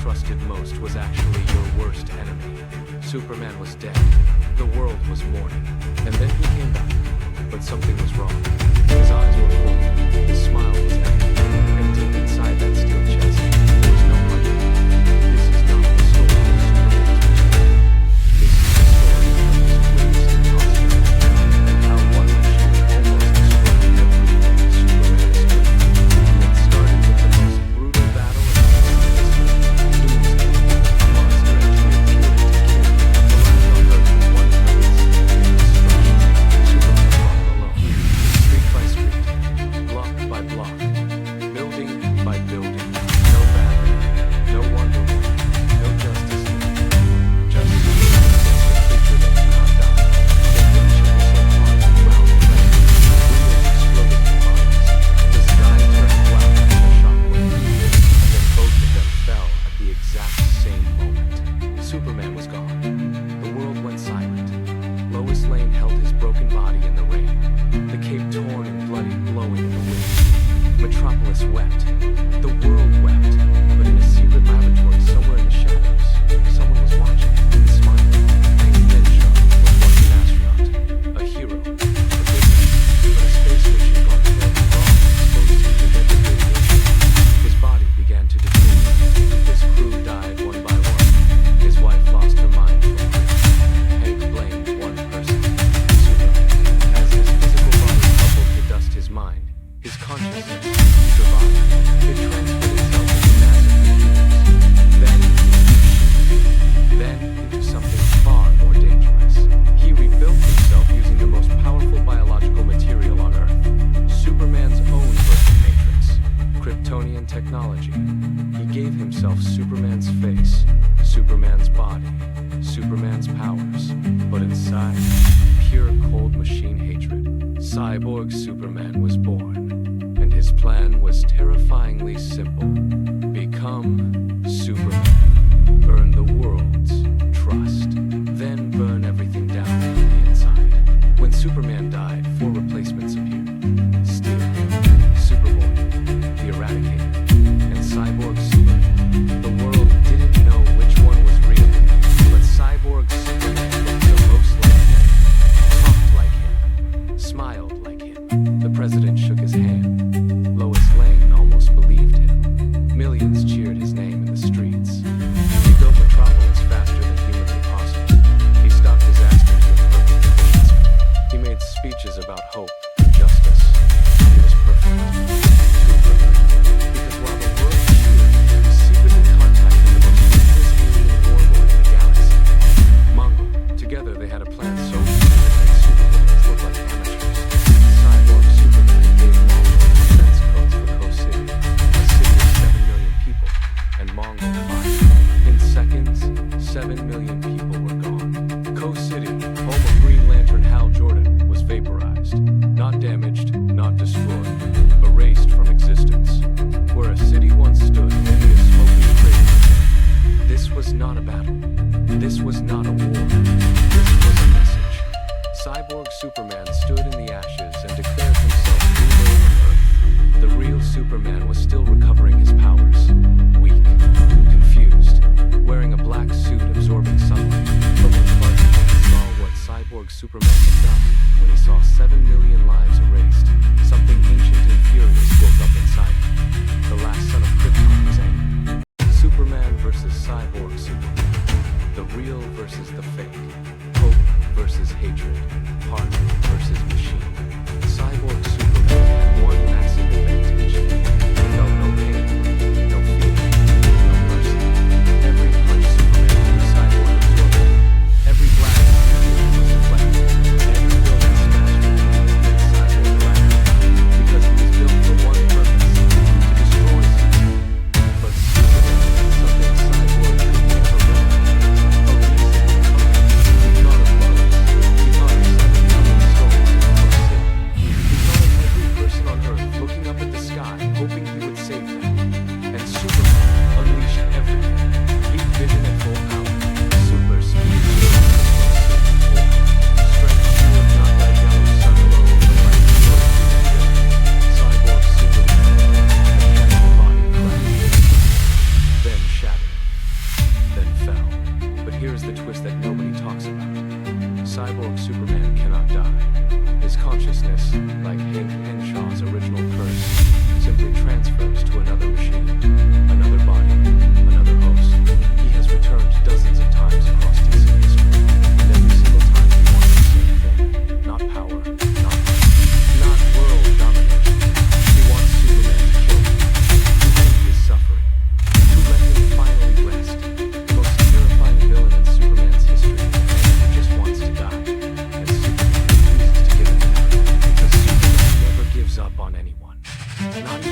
trusted most was actually your worst enemy. Superman was dead. The world was mourning. And then he came back. But something was wrong. His eyes were full. His smile was empty. And deep inside that steel chest, there was no heartbeat. This is not the story of Superman's return. This is the story of his greatest imposter. And how one machine almost destroyed everything Superman stood for. It started with the most brutal battle in human history. Doomsday, a monster engineered purely to kill. The land on Earth was one purpose: destruction. Superman fought alone. Street by street, block by block, building by building. No Batman, no Wonder Woman, no Justice League. Just Superman against a creature that cannot die. Their mission was so hard to ground the land. Windows exploded from bombs. The sky turned black from a shockwave. And then both of them fell at the exact same moment. Superman was gone. The world went silent. Lois Lane held his broken body in the rain. The cape torn and bloody, blowing in the wind. Metropolis wept. The world wept. But in a secret laboratory somewhere in the shadows, someone was watching and smiling. Hank Henshaw was once an astronaut, a hero, a good man. But a space mission gone terribly wrong exposed him to deadly radiation. His body began to deteriorate. His crew died one by one. His wife lost her mind from grief. Hank blamed one person, Superman. As his physical body crumbled to dust, his mind, his consciousness, survived. It transferred itself into massive computers. Then into something far more dangerous. He rebuilt himself using the most powerful biological material on Earth, Superman's own birth matrix, Kryptonian technology. He gave himself Superman's face, Superman's body, Superman's powers, but inside, pure cold machine hatred. Cyborg Superman was born, and his plan was terrifyingly simple. Become Superman. Earn the world's trust. Then burn everything down from the inside. When Superman died, 4 replacements appeared. Steel, Superboy, the Eradicator, and Cyborg Superman. The world didn't know which one was real, but Cyborg Superman looked the most like him, talked like him, smiled like him. The president shook his hand. Lois Lane almost believed him. Millions cheered his name in the streets. He built Metropolis faster than humanly possible. He stopped disasters with perfect efficiency. He made speeches about hope and justice. He was perfect. Too perfect. Because while the world cheered, he was secretly contacting the most dangerous alien warlord in the galaxy, Mongol. Together they had a plan so secret that made supervillains look like amateurs. Cyborg Superman gave Mongol defense codes for Coast City, a city of 7 million people, and Mongol fired. In seconds, 7 million people were gone. Coast City, home of Green Lantern Hal Jordan, was vaporized. Not damaged, not destroyed, erased from existence. Where a city once stood, only a smoking crater. This was not a battle. This was not a war. This was a message. Cyborg Superman stood in the ashes and declared himself ruler of Earth. The real Superman was still recovering his powers. Weak, confused, wearing a black suit absorbing sunlight. But when Clark Kent saw what Cyborg Superman had done, when he saw 7 million lives erased, something ancient and furious woke up inside him. The last son of Krypton was angry. Superman versus Cyborg Superman. The real versus the fake. Hope versus hatred. Heart versus machine. Cyborg Superman had one massive advantage. He felt no pain, no fear, no mercy. Every punch Superman threw, Cyborg absorbed. Every blast was deflected. Every building smashed between Cyborg laughed. Because he was built for one purpose, to destroy Superman. But Superman had something Cyborg could never replicate. A reason to come. He thought of Lois. He thought of 7 million Not